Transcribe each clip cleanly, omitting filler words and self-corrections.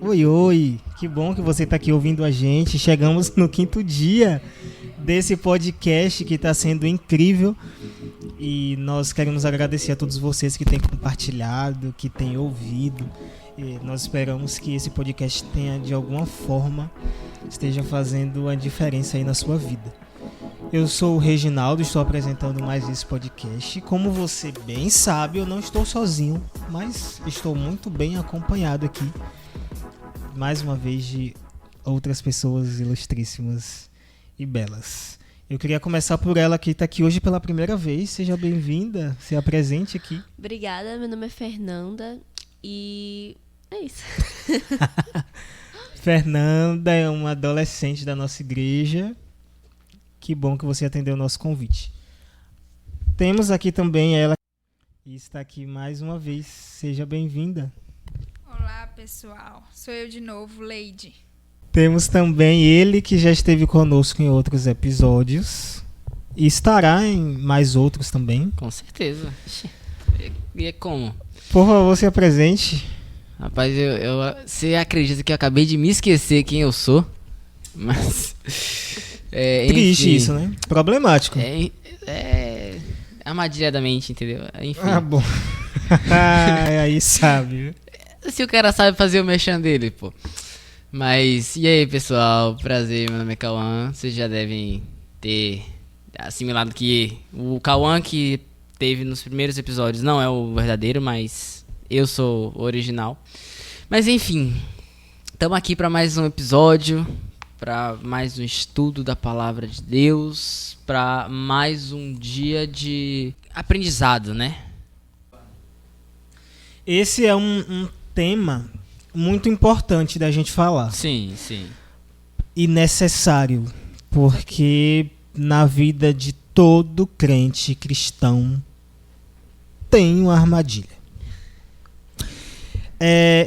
Oi, oi, que bom que você está aqui ouvindo a gente. Chegamos no 5º dia desse podcast que está sendo incrível e nós queremos agradecer a todos vocês que têm compartilhado, que têm ouvido. E nós esperamos que esse podcast tenha, de alguma forma, esteja fazendo a diferença aí na sua vida. Eu sou o Reginaldo, estou apresentando mais esse podcast. Como você bem sabe, eu não estou sozinho, mas estou muito bem acompanhado aqui, mais uma vez, de outras pessoas ilustríssimas e belas. Eu queria começar por ela, que está aqui hoje pela primeira vez. Seja bem-vinda, se apresente aqui. Obrigada, meu nome é Fernanda e é isso. Fernanda é uma adolescente da nossa igreja. Que bom que você atendeu o nosso convite. Temos aqui também ela, que está aqui mais uma vez. Seja bem-vinda. Olá, pessoal. Sou eu de novo, Leide. Temos também ele, que já esteve conosco em outros episódios e estará em mais outros também. Com certeza. E é como? Por favor, se apresente. Rapaz, você acredita que eu acabei de me esquecer quem eu sou? Mas... Triste enfim, isso, né? Problemático. Armadilha da mente, entendeu? Enfim. Ah, bom. Aí sabe. Se o cara sabe fazer o merchan dele, pô. Mas, e aí, pessoal? Prazer, meu nome é Cauã. Vocês já devem ter assimilado que o Cauã que teve nos primeiros episódios não é o verdadeiro, mas eu sou o original. Mas, enfim, estamos aqui para mais um episódio, para mais um estudo da palavra de Deus, para mais um dia de aprendizado, né? Esse é um tema muito importante da gente falar. Sim, sim. E necessário, porque na vida de todo crente cristão tem uma armadilha.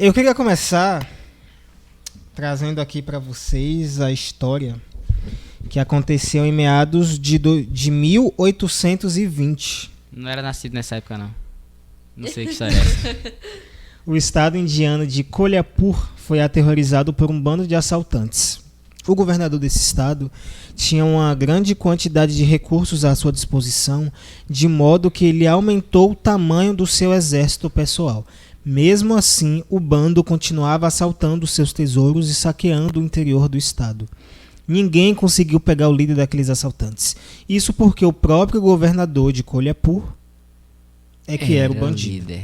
Eu queria começar trazendo aqui para vocês a história que aconteceu em meados de 1820. Não era nascido nessa época, não. Não sei que história é essa. O estado indiano de Kolhapur foi aterrorizado por um bando de assaltantes. O governador desse estado tinha uma grande quantidade de recursos à sua disposição, de modo que ele aumentou o tamanho do seu exército pessoal. Mesmo assim, o bando continuava assaltando seus tesouros e saqueando o interior do estado. Ninguém conseguiu pegar o líder daqueles assaltantes. Isso porque o próprio governador de Kolhapur era o bandido.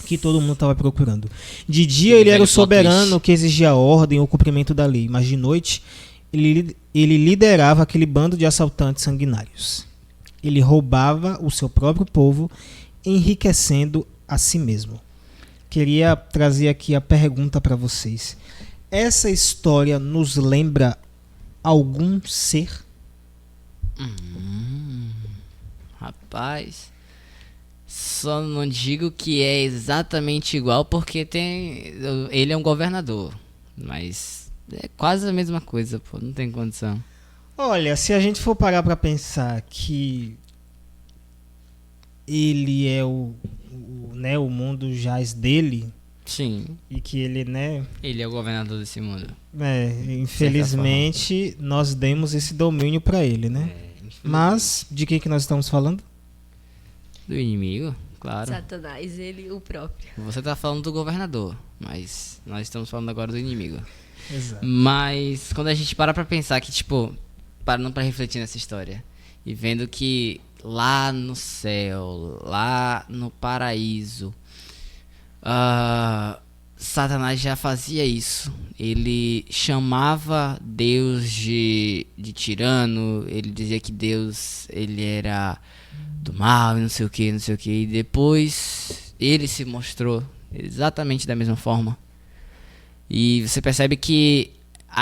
Que todo mundo estava procurando. De dia ele era o soberano que exigia ordem ou cumprimento da lei, mas de noite ele liderava aquele bando de assaltantes sanguinários. Ele roubava o seu próprio povo, enriquecendo a si mesmo. Queria trazer aqui a pergunta para vocês. Essa história nos lembra algum ser? Rapaz, só não digo que é exatamente igual porque ele é um governador, mas é quase a mesma coisa, pô, não tem condição. Olha, se a gente for parar para pensar que ele é o mundo jaz dele, Sim. E que ele, né... Ele é o governador desse mundo. Infelizmente, nós demos esse domínio para ele, né? Mas, de que nós estamos falando? Do inimigo, claro. Satanás, ele o próprio. Você tá falando do governador, mas nós estamos falando agora do inimigo. Exato. Mas, quando a gente para pra pensar que, tipo, parando pra refletir nessa história, e vendo que lá no céu, lá no paraíso, Satanás já fazia isso. Ele chamava Deus de tirano. Ele dizia que Deus ele era do mal e não sei o que, não sei o que. E depois ele se mostrou exatamente da mesma forma. E você percebe que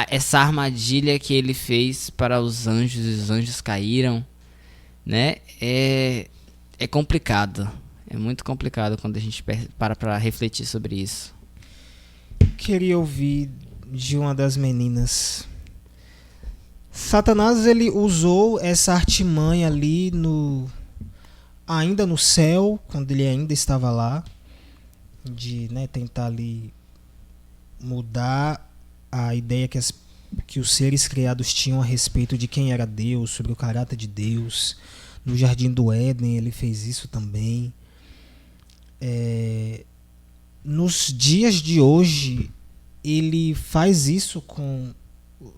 essa armadilha que ele fez para os anjos caíram, né? É complicado. É muito complicado quando a gente para pra refletir sobre isso. Queria ouvir de uma das meninas. Satanás, ele usou essa artimanha ali ainda no céu, quando ele ainda estava lá, de, né, tentar ali mudar a ideia que os seres criados tinham a respeito de quem era Deus, sobre o caráter de Deus. No Jardim do Éden ele fez isso também. Nos dias de hoje ele faz isso com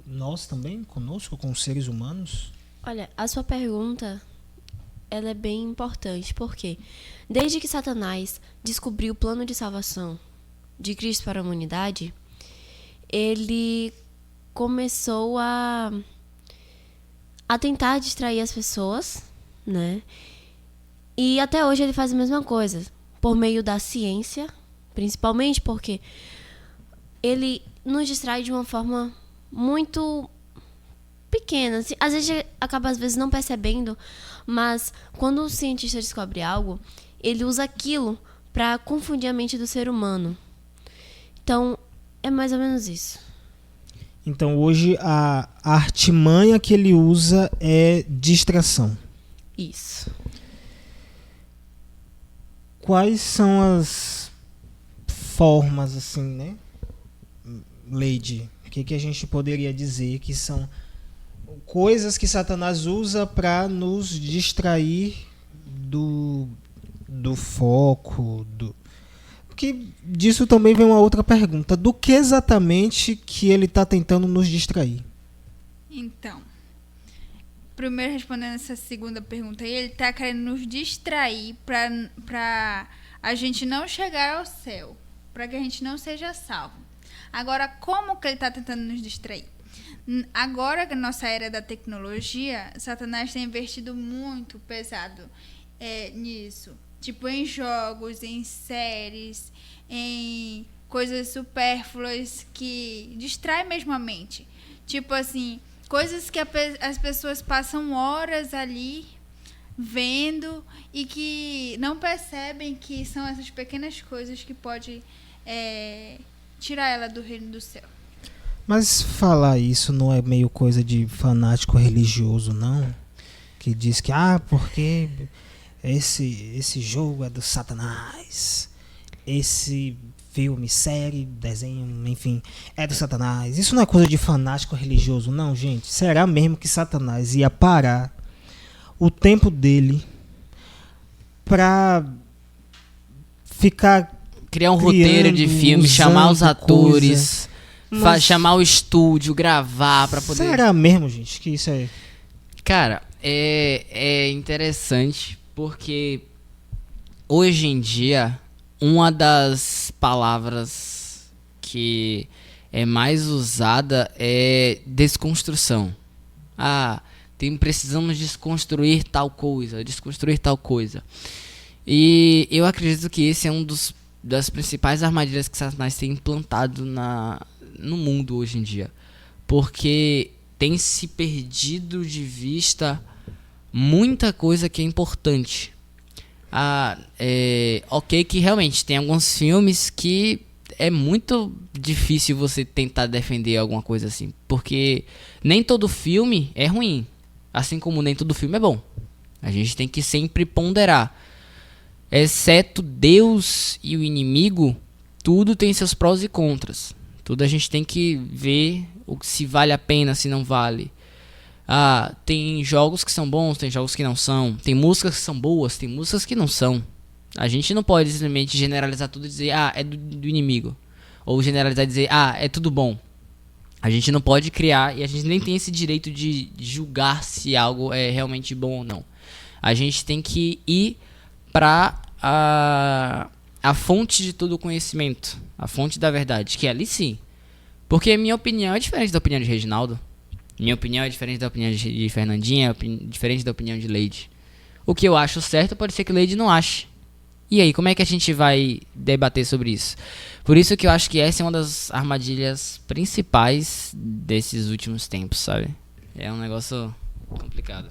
nós também, conosco, com os seres humanos? Olha, a sua pergunta, ela é bem importante, porque desde que Satanás descobriu o plano de salvação de Cristo para a humanidade, ele começou a tentar distrair as pessoas, né? E até hoje ele faz a mesma coisa, por meio da ciência, principalmente porque ele nos distrai de uma forma muito pequena. Às vezes acaba não percebendo, mas quando o cientista descobre algo, ele usa aquilo para confundir a mente do ser humano. Então, é mais ou menos isso. Então hoje a artimanha que ele usa é distração. Isso. Quais são as formas, assim, né, Leide? O que a gente poderia dizer que são coisas que Satanás usa para nos distrair do foco, Porque disso também vem uma outra pergunta. Do que exatamente que ele está tentando nos distrair? Então, primeiro respondendo essa segunda pergunta aí, ele está querendo nos distrair para a gente não chegar ao céu, para que a gente não seja salvo. Agora, como que ele está tentando nos distrair? Agora que a nossa era da tecnologia, Satanás tem investido muito pesado nisso. Tipo, em jogos, em séries, em coisas supérfluas que distraem mesmo a mente. Tipo assim, coisas que as pessoas passam horas ali vendo e que não percebem que são essas pequenas coisas que podem tirar ela do reino do céu. Mas falar isso não é meio coisa de fanático religioso, não? Que diz que, porque esse jogo é do Satanás, esse filme, série, desenho, enfim, é do Satanás. Isso não é coisa de fanático religioso, não, gente. Será mesmo que Satanás ia parar o tempo dele pra criar um roteiro de filme, chamar os atores, chamar o estúdio, gravar pra poder... Será mesmo, gente, que isso é... Cara, é interessante porque hoje em dia uma das palavras que é mais usada é desconstrução. Precisamos desconstruir tal coisa, E eu acredito que esse é um das principais armadilhas que Satanás tem implantado no mundo hoje em dia. Porque tem se perdido de vista muita coisa que é importante. Ok que realmente tem alguns filmes que é muito difícil você tentar defender alguma coisa assim. Porque nem todo filme é ruim. Assim como nem todo filme é bom. A gente tem que sempre ponderar. Exceto Deus e o inimigo, tudo tem seus prós e contras. Tudo a gente tem que ver se vale a pena, se não vale. Tem jogos que são bons, tem jogos que não são. Tem músicas que são boas, tem músicas que não são. A gente não pode simplesmente generalizar tudo e dizer, é do inimigo. Ou generalizar e dizer, é tudo bom. A gente não pode criar, e a gente nem tem esse direito de julgar se algo é realmente bom ou não. A gente tem que ir para a fonte de todo o conhecimento, a fonte da verdade, que é ali sim. Porque minha opinião é diferente da opinião de Reginaldo. Minha opinião é diferente da opinião de Fernandinha, diferente da opinião de Leide. O que eu acho certo pode ser que Leide não ache. E aí, como é que a gente vai debater sobre isso? Por isso que eu acho que essa é uma das armadilhas principais desses últimos tempos, sabe? É um negócio complicado.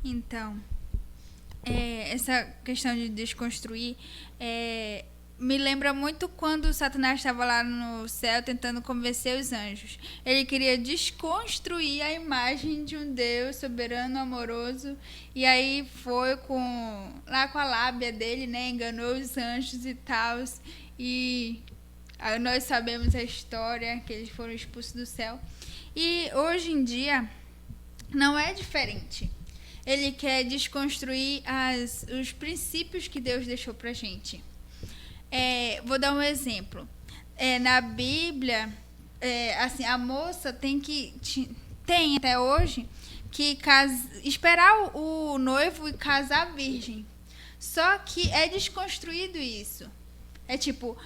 Então, essa questão de desconstruir me lembra muito quando Satanás estava lá no céu tentando convencer os anjos. Ele queria desconstruir a imagem de um Deus soberano, amoroso, e aí foi lá com a lábia dele, né, enganou os anjos e tal, e Nós sabemos a história, que eles foram expulsos do céu. E hoje em dia não é diferente. Ele quer desconstruir os princípios que Deus deixou pra gente. Vou dar um exemplo. Na Bíblia, assim, a moça tem até hoje que esperar o noivo e casar virgem. Só que é desconstruído isso. É tipo,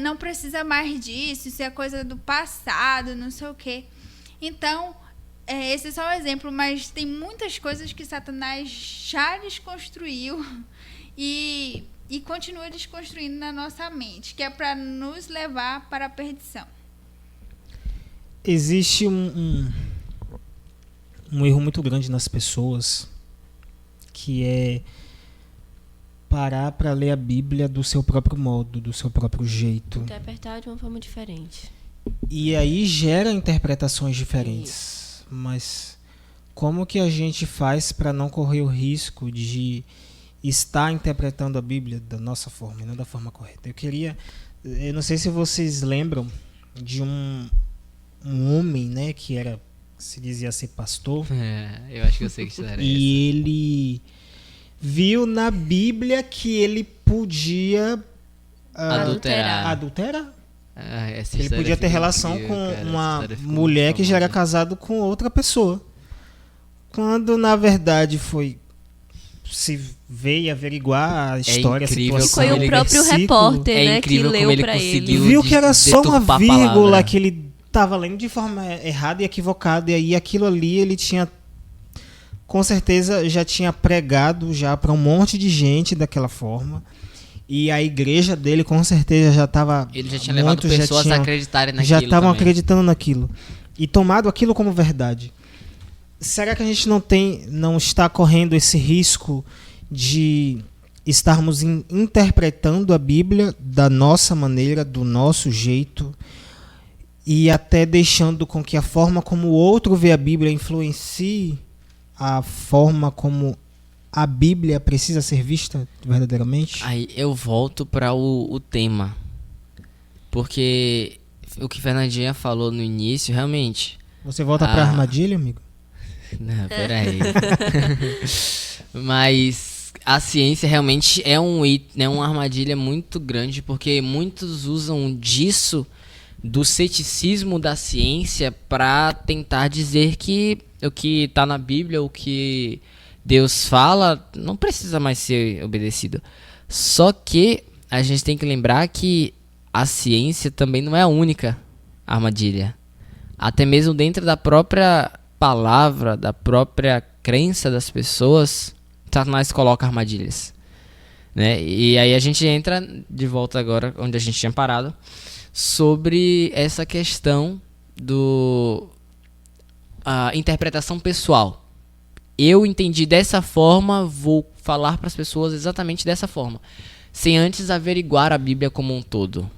não precisa mais disso, isso é coisa do passado, não sei o quê. Então, esse é só um exemplo, mas tem muitas coisas que Satanás já desconstruiu e continua desconstruindo na nossa mente, que é para nos levar para a perdição. Existe um erro muito grande nas pessoas, que é parar para ler a Bíblia do seu próprio modo, do seu próprio jeito. Interpretar de uma forma diferente. E aí gera interpretações diferentes. Mas como que a gente faz para não correr o risco de estar interpretando a Bíblia da nossa forma e não da forma correta? Eu não sei se vocês lembram de um homem, né, que se dizia ser pastor. Eu acho que eu sei que história é essa. E ele viu na Bíblia que ele podia adulterar? Ele podia ter relação com uma mulher que já era casado com outra pessoa. Quando na verdade se veio averiguar a história, a situação. E foi o próprio repórter, né, que leu pra ele. Viu que era só uma vírgula que ele estava lendo de forma errada e equivocada. E aí aquilo ali ele tinha, com certeza, já tinha pregado já para um monte de gente daquela forma. E a igreja dele, com certeza, já estava... Ele já tinha levado pessoas a acreditarem naquilo. Já estavam acreditando naquilo. E tomado aquilo como verdade. Será que a gente não está correndo esse risco de estarmos interpretando a Bíblia da nossa maneira, do nosso jeito, e até deixando com que a forma como o outro vê a Bíblia influencie a forma como a Bíblia precisa ser vista verdadeiramente? Aí eu volto para o tema. Porque o que Fernandinha falou no início, realmente... Você volta para a armadilha, amigo? Não, peraí. Mas a ciência realmente é uma armadilha muito grande, porque muitos usam disso, do ceticismo da ciência, para tentar dizer que o que está na Bíblia, o que Deus fala, não precisa mais ser obedecido. Só que a gente tem que lembrar que a ciência também não é a única armadilha. Até mesmo dentro da própria palavra, da própria crença das pessoas, Satanás coloca armadilhas, né? E aí a gente entra de volta agora onde a gente tinha parado, sobre essa questão a interpretação pessoal. Eu entendi dessa forma, vou falar para as pessoas exatamente dessa forma, sem antes averiguar a Bíblia como um todo.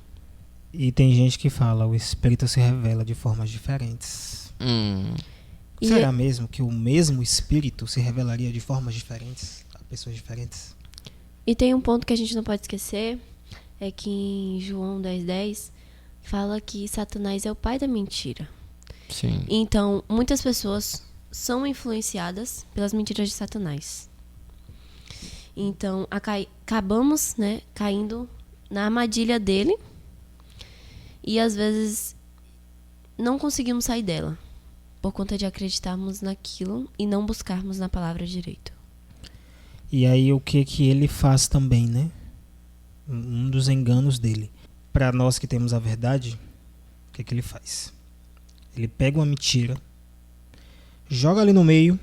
E tem gente que fala, o Espírito se revela de formas diferentes. Será mesmo que o mesmo Espírito se revelaria de formas diferentes a pessoas diferentes? E tem um ponto que a gente não pode esquecer, é que em João 10:10 fala que Satanás é o pai da mentira. Sim. Então, muitas pessoas são influenciadas pelas mentiras de Satanás. Então, acabamos, né, caindo na armadilha dele e às vezes não conseguimos sair dela por conta de acreditarmos naquilo e não buscarmos na palavra direito. E aí o que ele faz também, né? Um dos enganos dele. Para nós que temos a verdade, o que ele faz? Ele pega uma mentira, joga ali no meio,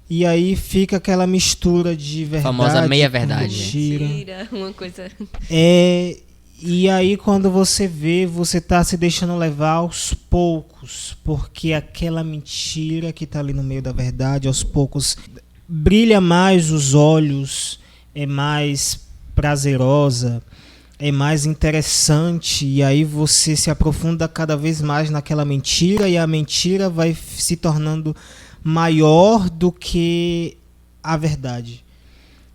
e aí fica aquela mistura de verdade, famosa meia-verdade. Mentira, uma coisa... E aí quando você vê, você tá se deixando levar aos poucos, porque aquela mentira que tá ali no meio da verdade, aos poucos, brilha mais os olhos, é mais prazerosa, é mais interessante, e aí você se aprofunda cada vez mais naquela mentira, e a mentira vai se tornando maior do que a verdade.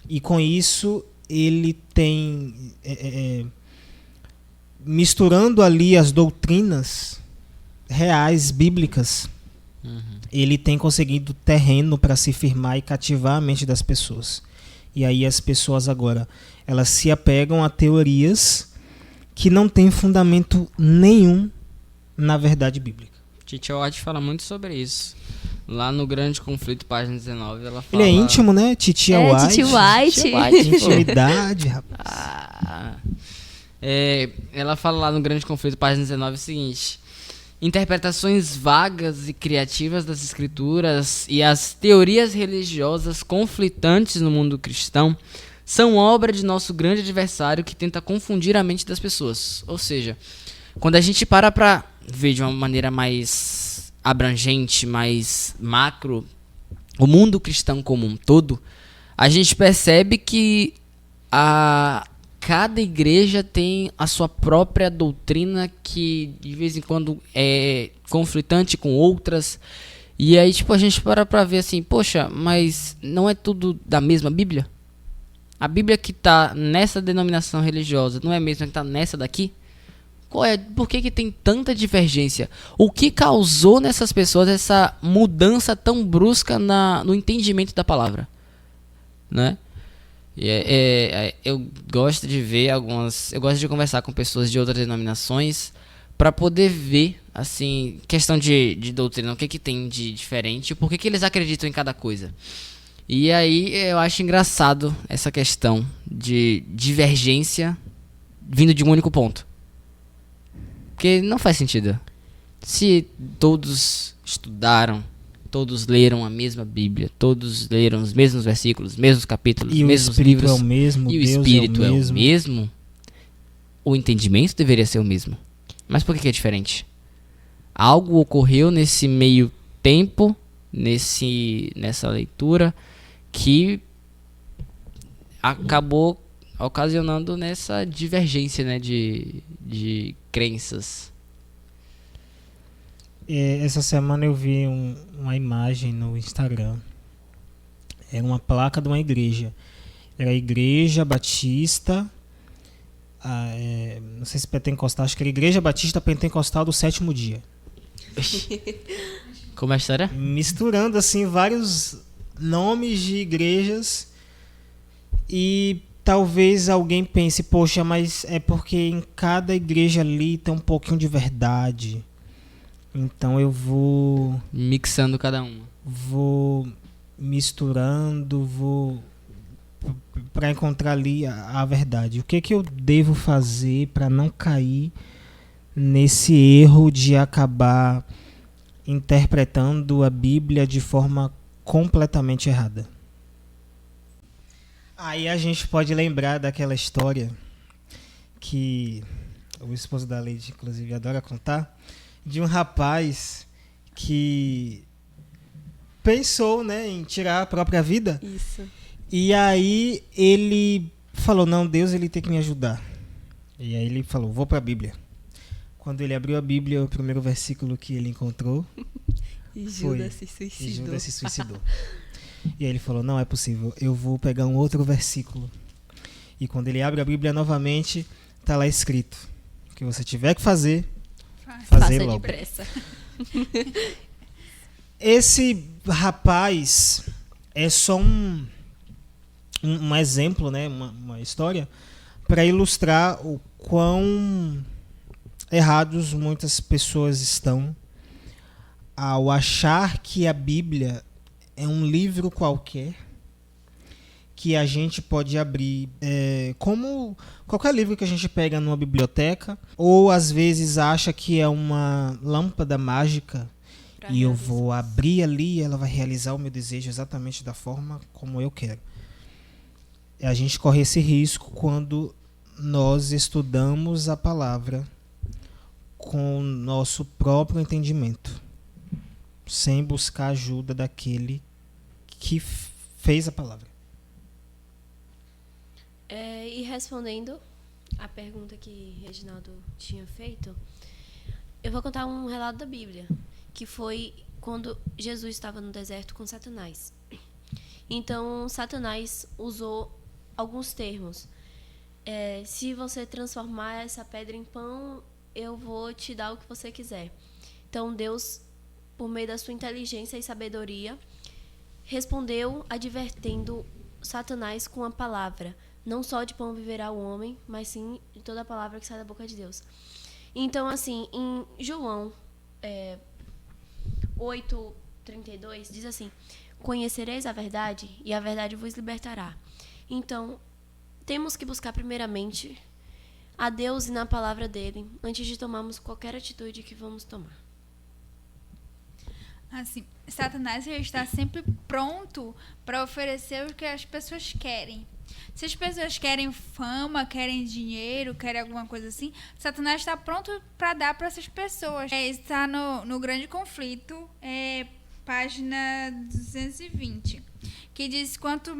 E com isso ele tem... misturando ali as doutrinas reais, bíblicas, ele tem conseguido terreno para se firmar e cativar a mente das pessoas. E aí as pessoas agora, elas se apegam a teorias que não têm fundamento nenhum na verdade bíblica. Titi White fala muito sobre isso. Lá no Grande Conflito, página 19, ela fala... Ele é íntimo, né? Titia White. Titi White. Tia White, pô. Intimidade, rapaz. Ela fala lá no Grande Conflito, página 19, o seguinte: interpretações vagas e criativas das escrituras e as teorias religiosas conflitantes no mundo cristão são obra de nosso grande adversário que tenta confundir a mente das pessoas. Ou seja, quando a gente para ver de uma maneira mais abrangente, mais macro, o mundo cristão como um todo, a gente percebe que cada igreja tem a sua própria doutrina que de vez em quando é conflitante com outras. E aí tipo, a gente para ver assim, poxa, mas não é tudo da mesma Bíblia? A Bíblia que está nessa denominação religiosa não é a mesma que está nessa daqui? Por que tem tanta divergência? O que causou nessas pessoas essa mudança tão brusca no entendimento da palavra? Né? Eu gosto de ver eu gosto de conversar com pessoas de outras denominações para poder ver, assim, questão de doutrina, o que tem de diferente, por que eles acreditam em cada coisa. E aí eu acho engraçado essa questão de divergência vindo de um único ponto. Porque não faz sentido. Se todos estudaram, todos leram a mesma Bíblia, todos leram os mesmos versículos, os mesmos capítulos, os mesmos livros, é o mesmo, e o Deus Espírito é é o mesmo, o entendimento deveria ser o mesmo. Mas por que é diferente? Algo ocorreu nesse meio tempo, nessa leitura, que acabou ocasionando nessa divergência, né, de crenças. Essa semana eu vi uma imagem no Instagram. Era uma placa de uma igreja. Era a Igreja Batista, não sei se pentecostal, acho que era a Igreja Batista Pentecostal do Sétimo Dia. Como é a história? Misturando assim vários nomes de igrejas, e talvez alguém pense, poxa, mas é porque em cada igreja ali tem um pouquinho de verdade. Então eu vou Mixando cada uma. Vou misturando, para encontrar ali a verdade. O que eu devo fazer para não cair nesse erro de acabar interpretando a Bíblia de forma completamente errada? Aí a gente pode lembrar daquela história que o esposo da Leide, inclusive, adora contar, de um rapaz que pensou, né, em tirar a própria vida. Isso. E aí ele falou, não, Deus ele tem que me ajudar. E aí ele falou, vou para a Bíblia. Quando ele abriu a Bíblia, o primeiro versículo que ele encontrou E foi, Judas se suicidou. E Judas se suicidou. E aí ele falou, não é possível, eu vou pegar um outro versículo. E quando ele abre a Bíblia novamente, está lá escrito, o que você tiver que fazer, fazer Faça logo. depressa. Esse rapaz é só um exemplo, né, uma história, para ilustrar o quão errados muitas pessoas estão ao achar que a Bíblia é um livro qualquer que a gente pode abrir como qualquer livro que a gente pega numa biblioteca, ou às vezes acha que é uma lâmpada mágica e eu vou abrir ali e ela vai realizar o meu desejo exatamente da forma como eu quero. A gente corre esse risco quando nós estudamos a palavra com o nosso próprio entendimento, sem buscar ajuda daquele que fez a palavra. E respondendo a pergunta que Reginaldo tinha feito, eu vou contar um relato da Bíblia, que foi quando Jesus estava no deserto com Satanás. Então, Satanás usou alguns termos. se você transformar essa pedra em pão, eu vou te dar o que você quiser. Então Deus, por meio da sua inteligência e sabedoria, respondeu advertendo Satanás com a palavra: não só de pão viverá o homem, mas sim de toda a palavra que sai da boca de Deus. Então, assim, em João 8:32 diz assim: conhecereis a verdade e a verdade vos libertará. Então, temos que buscar primeiramente a Deus e na palavra dele antes de tomarmos qualquer atitude que vamos tomar. Assim, Satanás ele está sempre pronto para oferecer o que as pessoas querem. Se as pessoas querem fama, querem dinheiro, querem alguma coisa assim, Satanás está pronto para dar para essas pessoas. Está no Grande Conflito, página 220, que diz quanto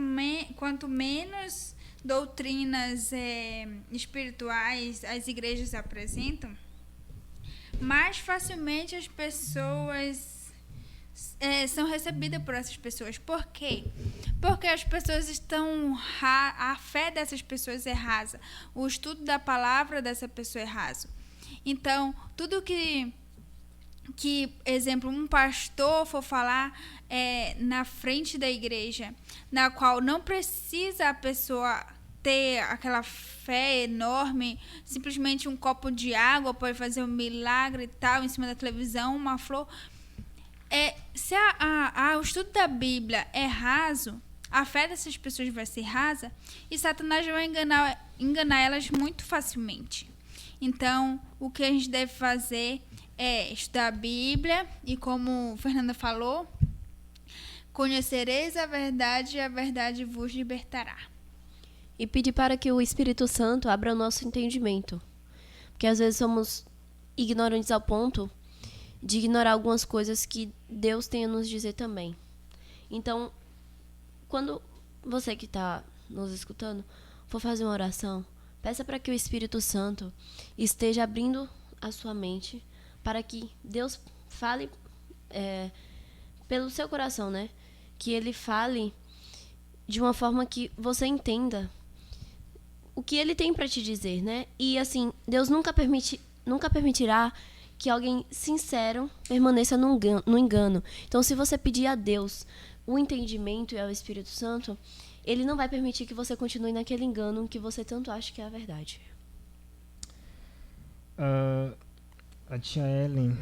menos doutrinas espirituais as igrejas apresentam, mais facilmente as pessoas são recebidas por essas pessoas. Por quê? Porque as pessoas estão... a fé dessas pessoas é rasa. O estudo da palavra dessa pessoa é raso. Então, tudo que exemplo, um pastor for falar na frente da igreja, na qual não precisa a pessoa ter aquela fé enorme, simplesmente um copo de água pode fazer um milagre e tal, em cima da televisão, uma flor... se o estudo da Bíblia é raso, a fé dessas pessoas vai ser rasa e Satanás vai enganar elas muito facilmente. Então, o que a gente deve fazer é estudar a Bíblia e, como Fernanda falou, conhecereis a verdade e a verdade vos libertará. E pedir para que o Espírito Santo abra o nosso entendimento. Porque às vezes somos ignorantes ao ponto de ignorar algumas coisas que Deus tem a nos dizer também. Então, quando você que está nos escutando for fazer uma oração, peça para que o Espírito Santo esteja abrindo a sua mente para que Deus fale pelo seu coração, né? Que Ele fale de uma forma que você entenda o que Ele tem para te dizer, né? E assim, Deus nunca permitirá que alguém sincero permaneça no engano. Então, se você pedir a Deus o entendimento e ao Espírito Santo, Ele não vai permitir que você continue naquele engano que você tanto acha que é a verdade. A tia Ellen,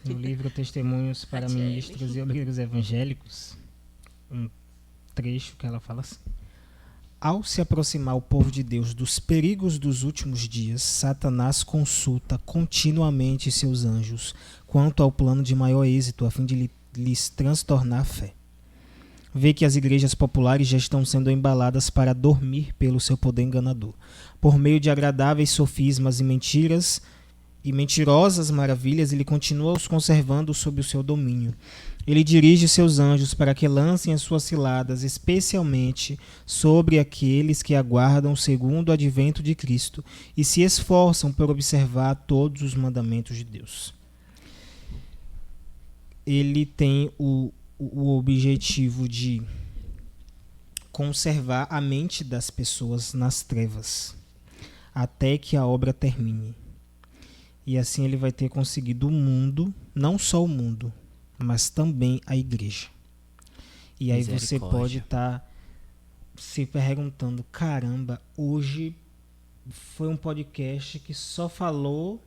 no livro Testemunhos para Ministros e Obreiros Evangélicos, um trecho que ela fala assim: ao se aproximar o povo de Deus dos perigos dos últimos dias, Satanás consulta continuamente seus anjos quanto ao plano de maior êxito, a fim de lhes transtornar a fé. Vê que as igrejas populares já estão sendo embaladas para dormir pelo seu poder enganador. Por meio de agradáveis sofismas e mentiras e mentirosas maravilhas, ele continua os conservando sob o seu domínio. Ele dirige seus anjos para que lancem as suas ciladas, especialmente sobre aqueles que aguardam o segundo advento de Cristo e se esforçam por observar todos os mandamentos de Deus. Ele tem o objetivo de conservar a mente das pessoas nas trevas, até que a obra termine. E assim ele vai ter conseguido o mundo, não só o mundo, mas também a igreja. E aí você pode estar se perguntando: caramba, hoje foi um podcast que só falou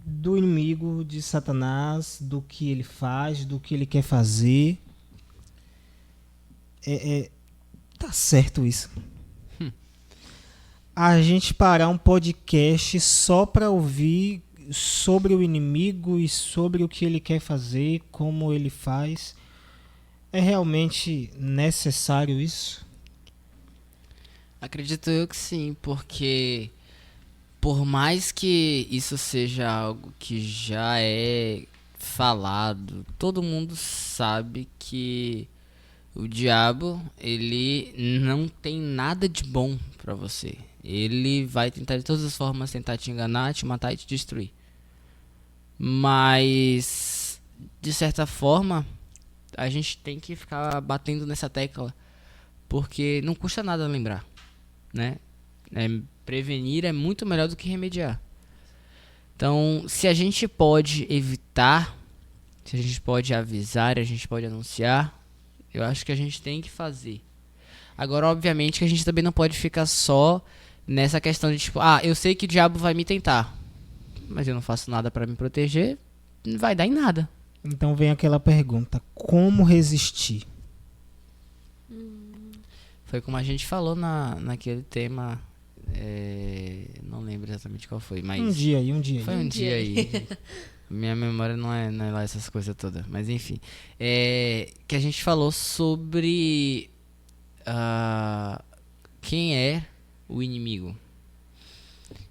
do inimigo de Satanás, do que ele faz, do que ele quer fazer. Tá certo isso? A gente parar um podcast só para ouvir sobre o inimigo e sobre o que ele quer fazer, como ele faz, é realmente necessário isso? Acredito eu que sim, porque por mais que isso seja algo que já é falado, todo mundo sabe que o diabo, ele não tem nada de bom pra você. Ele vai tentar de todas as formas tentar te enganar, te matar e te destruir. Mas, de certa forma, a gente tem que ficar batendo nessa tecla, porque não custa nada lembrar, né? Prevenir é muito melhor do que remediar. Então, se a gente pode evitar, se a gente pode avisar, a gente pode anunciar, eu acho que a gente tem que fazer. Agora, obviamente, que a gente também não pode ficar só nessa questão de tipo, eu sei que o diabo vai me tentar, mas eu não faço nada para me proteger, não vai dar em nada. Então vem aquela pergunta, como resistir? Foi como a gente falou naquele tema, não lembro exatamente qual foi, mas... Um dia aí. Foi um dia aí. Minha memória não é lá essas coisas todas, mas enfim. Que a gente falou sobre quem é o inimigo.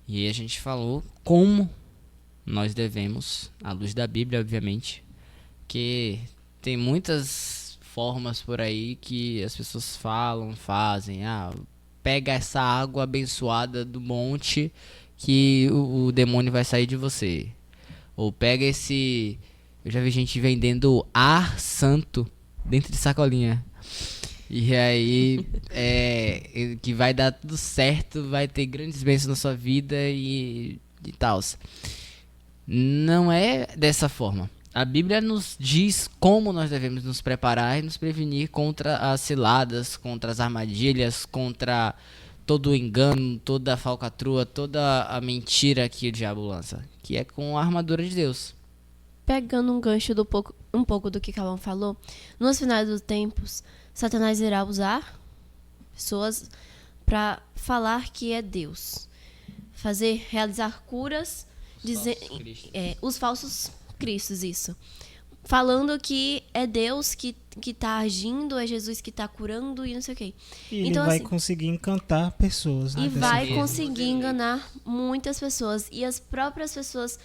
E aí a gente falou como nós devemos, à luz da Bíblia, obviamente, que tem muitas formas por aí que as pessoas falam, fazem. Pega essa água abençoada do monte que o demônio vai sair de você. Ou pega esse... Eu já vi gente vendendo ar santo dentro de sacolinha. E aí, que vai dar tudo certo, vai ter grandes bênçãos na sua vida e tal. Não é dessa forma. A Bíblia nos diz como nós devemos nos preparar e nos prevenir contra as ciladas, contra as armadilhas, contra todo o engano, toda a falcatrua, toda a mentira que o diabo lança, que é com a armadura de Deus. Pegando um gancho um pouco do que Calvão falou, nos finais dos tempos, Satanás irá usar pessoas para falar que é Deus, realizar curas, os falsos cristos, isso. Falando que é Deus que tá agindo, é Jesus que tá curando e não sei o quê. E então, ele vai assim, conseguir encantar pessoas. Né, e vai forma. conseguir enganar muitas pessoas. E as próprias pessoas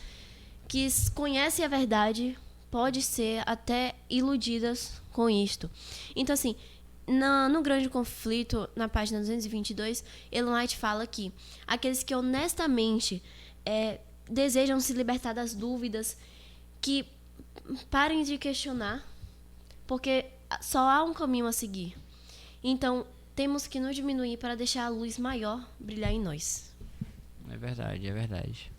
que conhecem a verdade podem ser até iludidas com isto. Então, assim, no Grande Conflito, na página 222, Ellen White fala que aqueles que honestamente desejam se libertar das dúvidas, que parem de questionar, porque só há um caminho a seguir. Então, temos que nos diminuir para deixar a luz maior brilhar em nós. É verdade.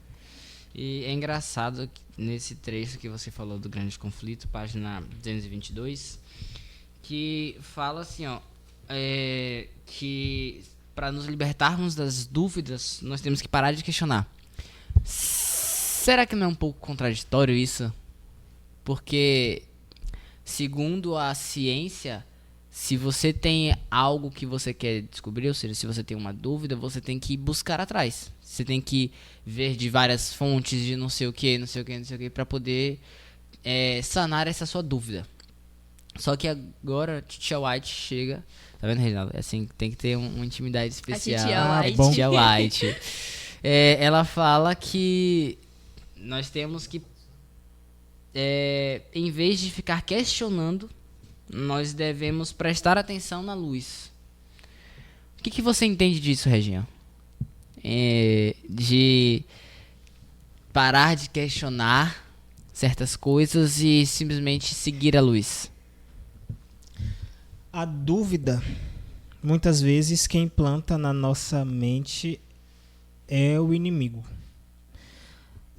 E é engraçado que nesse trecho que você falou do Grande Conflito, página 222, que fala assim, que para nos libertarmos das dúvidas, nós temos que parar de questionar. Será que não é um pouco contraditório isso? Porque, segundo a ciência, se você tem algo que você quer descobrir, ou seja, se você tem uma dúvida, você tem que buscar atrás. Você tem que ver de várias fontes, de não sei o que, para poder sanar essa sua dúvida. Só que agora, Tia White chega... Tá vendo, Reginaldo? É assim, tem que ter uma intimidade especial. A Tia White. Ela fala que nós temos que, em vez de ficar questionando, nós devemos prestar atenção na luz. O que você entende disso, Reginha? De parar de questionar certas coisas e simplesmente seguir a luz. A dúvida, muitas vezes, quem planta na nossa mente é o inimigo.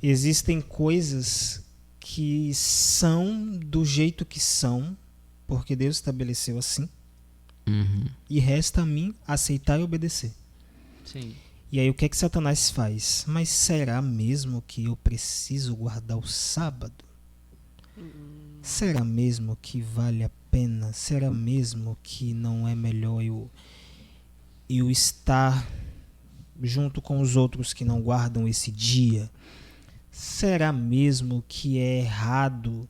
Existem coisas que são do jeito que são, porque Deus estabeleceu assim, e resta a mim aceitar e obedecer. Sim. E aí o que Satanás faz? Mas será mesmo que eu preciso guardar o sábado? Será mesmo que vale a pena? Será mesmo que não é melhor eu estar junto com os outros que não guardam esse dia? Será mesmo que é errado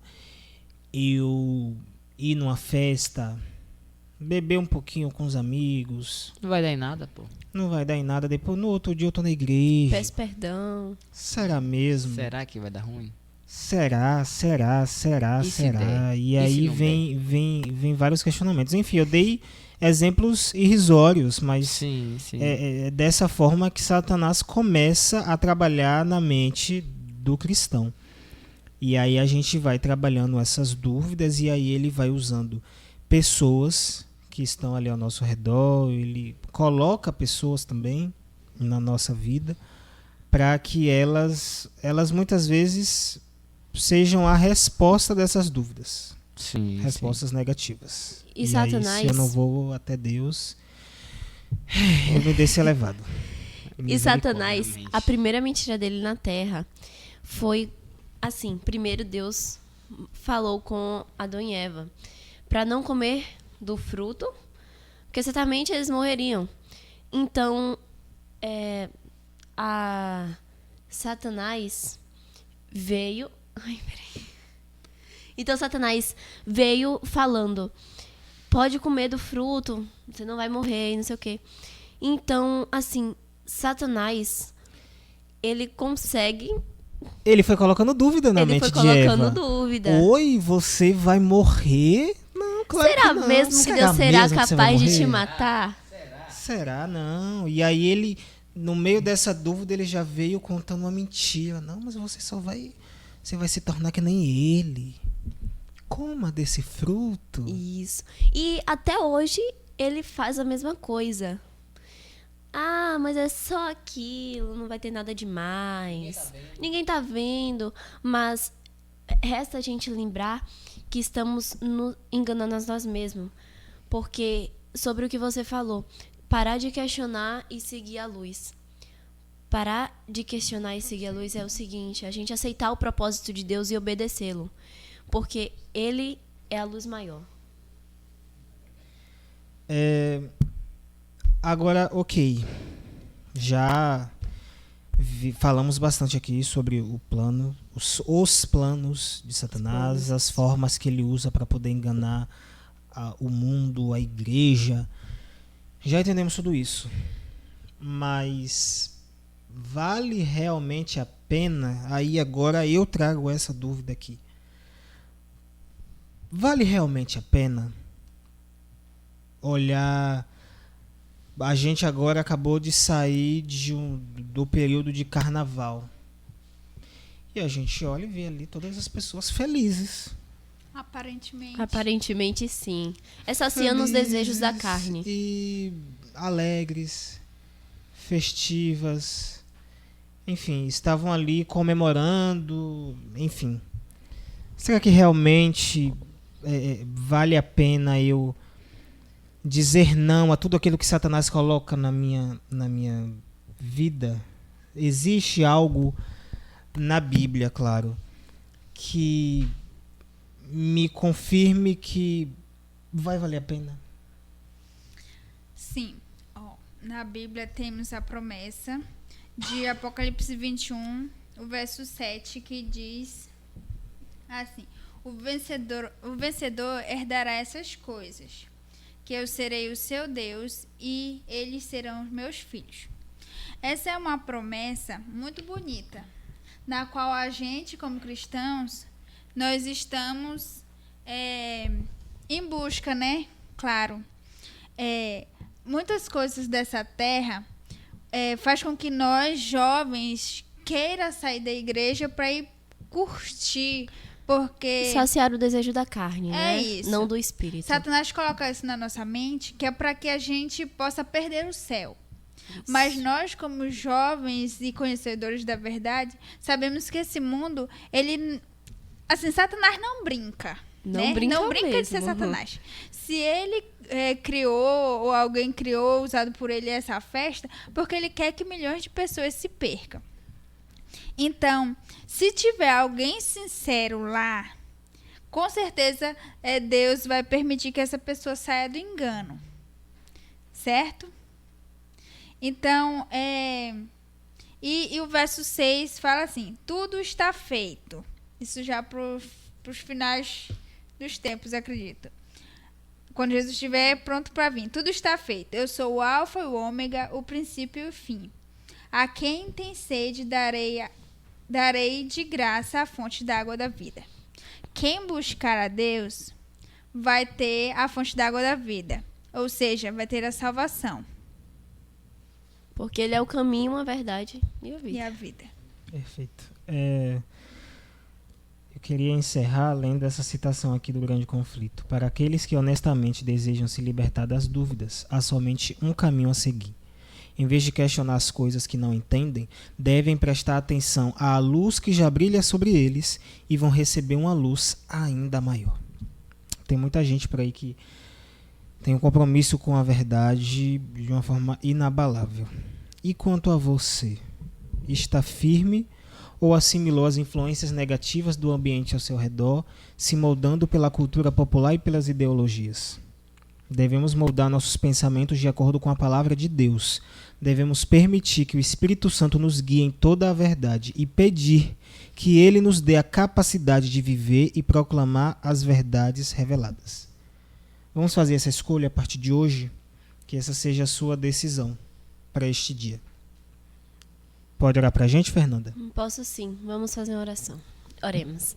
eu ir numa festa, beber um pouquinho com os amigos? Não vai dar em nada, pô. Não vai dar em nada. Depois, no outro dia eu tô na igreja. Peço perdão. Será mesmo? Será que vai dar ruim? Será? E se der? E E aí se não vem vários questionamentos. Enfim, eu dei exemplos irrisórios, mas Sim. é dessa forma que Satanás começa a trabalhar na mente do cristão. E aí a gente vai trabalhando essas dúvidas e aí ele vai usando pessoas que estão ali ao nosso redor, ele coloca pessoas também na nossa vida, para que elas muitas vezes sejam a resposta dessas dúvidas, Sim, respostas negativas. E Aí, Satanás- se eu não vou até Deus, eu me desço elevado. E Satanás, Misericórdia. a primeira mentira dele na Terra foi assim: primeiro Deus falou com Adão e Eva para não comer do fruto, porque certamente eles morreriam. Então, a Satanás veio. Ai, peraí. Então, Satanás veio falando: pode comer do fruto, você não vai morrer, e não sei o quê. Então, assim, Satanás, ele consegue. Ele foi colocando dúvida na Ele mente foi de colocando Eva. dúvida. Oi, você vai morrer? Não, claro Será que não. mesmo que Deus será mesmo que você vai capaz de te morrer? matar? Será? Não. E aí ele, no meio dessa dúvida, ele já veio contando uma mentira. Não, mas você vai se tornar que nem ele. Coma desse fruto. Isso. E até hoje ele faz a mesma coisa. Ah, mas é só aquilo, não vai ter nada demais. Ninguém tá vendo. Mas resta a gente lembrar que estamos enganando a nós mesmos. Porque, sobre o que você falou, parar de questionar e seguir a luz. Parar de questionar e seguir a luz é o seguinte: a gente aceitar o propósito de Deus e obedecê-lo. Porque ele é a luz maior. Agora, ok. Já falamos bastante aqui sobre o plano, os planos de Satanás, as formas que ele usa para poder enganar o mundo, a igreja. Já entendemos tudo isso. Mas vale realmente a pena? Aí agora eu trago essa dúvida aqui. Vale realmente a pena olhar? A gente agora acabou de sair do período de carnaval. E a gente olha e vê ali todas as pessoas felizes. Aparentemente. Aparentemente, sim. É saciando os desejos da carne. E alegres, festivas. Enfim, estavam ali comemorando. Enfim. Será que realmente vale a pena eu dizer não a tudo aquilo que Satanás coloca na minha vida? Existe algo na Bíblia, claro, que me confirme que vai valer a pena? Sim. Ó, na Bíblia temos a promessa de Apocalipse 21, o verso 7, que diz assim: o vencedor herdará essas coisas, que eu serei o seu Deus e eles serão os meus filhos. Essa é uma promessa muito bonita, na qual a gente, como cristãos, nós estamos em busca, né? Claro. Muitas coisas dessa terra faz com que nós, jovens, queira sair da igreja para ir curtir, porque Saciar o desejo da carne, né? isso. Não do espírito. Satanás coloca isso na nossa mente, que é para que a gente possa perder o céu. Mas nós, como jovens e conhecedores da verdade, sabemos que esse mundo, ele... Assim, Satanás não brinca. Não né? brinca Não brinca de mesmo. ser Satanás. Se ele criou, ou alguém criou, usado por ele essa festa, porque ele quer que milhões de pessoas se percam. Então, se tiver alguém sincero lá, com certeza Deus vai permitir que essa pessoa saia do engano. Certo? Então, e o verso 6 fala assim: tudo está feito. Isso já para os finais dos tempos, acredito. Quando Jesus estiver pronto para vir. Tudo está feito. Eu sou o alfa e o ômega, o princípio e o fim. A quem tem sede, darei de graça a fonte da água da vida. Quem buscar a Deus vai ter a fonte da água da vida. Ou seja, vai ter a salvação. Porque ele é o caminho, a verdade e a vida. E a vida. Perfeito. Eu queria encerrar lendo essa citação aqui do Grande Conflito. Para aqueles que honestamente desejam se libertar das dúvidas, há somente um caminho a seguir. em vez de questionar as coisas que não entendem, devem prestar atenção à luz que já brilha sobre eles e vão receber uma luz ainda maior. Tem muita gente por aí que tem um compromisso com a verdade de uma forma inabalável. E quanto a você? Está firme ou assimilou as influências negativas do ambiente ao seu redor, se moldando pela cultura popular e pelas ideologias? Devemos moldar nossos pensamentos de acordo com a palavra de Deus. Devemos permitir que o Espírito Santo nos guie em toda a verdade e pedir que Ele nos dê a capacidade de viver e proclamar as verdades reveladas. Vamos fazer essa escolha a partir de hoje, que essa seja a sua decisão para este dia. Pode orar para a gente, Fernanda? Posso sim. Vamos fazer uma oração. Oremos.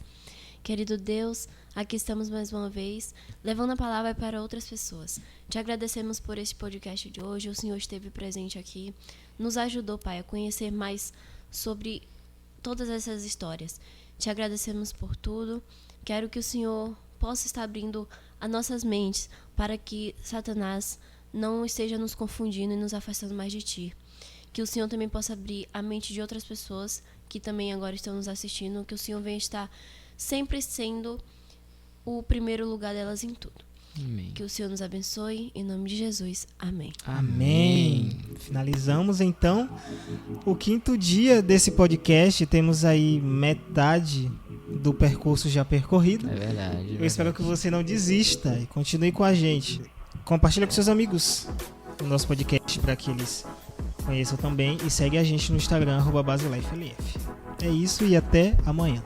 Querido Deus, aqui estamos mais uma vez, levando a palavra para outras pessoas. Te agradecemos por este podcast de hoje. O Senhor esteve presente aqui, nos ajudou, Pai, a conhecer mais sobre todas essas histórias. Te agradecemos por tudo. Quero que o Senhor possa estar abrindo as nossas mentes para que Satanás não esteja nos confundindo e nos afastando mais de Ti. Que o Senhor também possa abrir a mente de outras pessoas que também agora estão nos assistindo. Que o Senhor venha estar sempre sendo o primeiro lugar delas em tudo. Amém. Que o Senhor nos abençoe. Em nome de Jesus. Amém. Amém. Finalizamos então o 5º dia desse podcast. Temos aí metade do percurso já percorrido. É verdade. Eu espero que você não desista e continue com a gente. Compartilha com seus amigos o nosso podcast para que eles conheçam também. E segue a gente no Instagram @BaseLifeLF. É isso e até amanhã.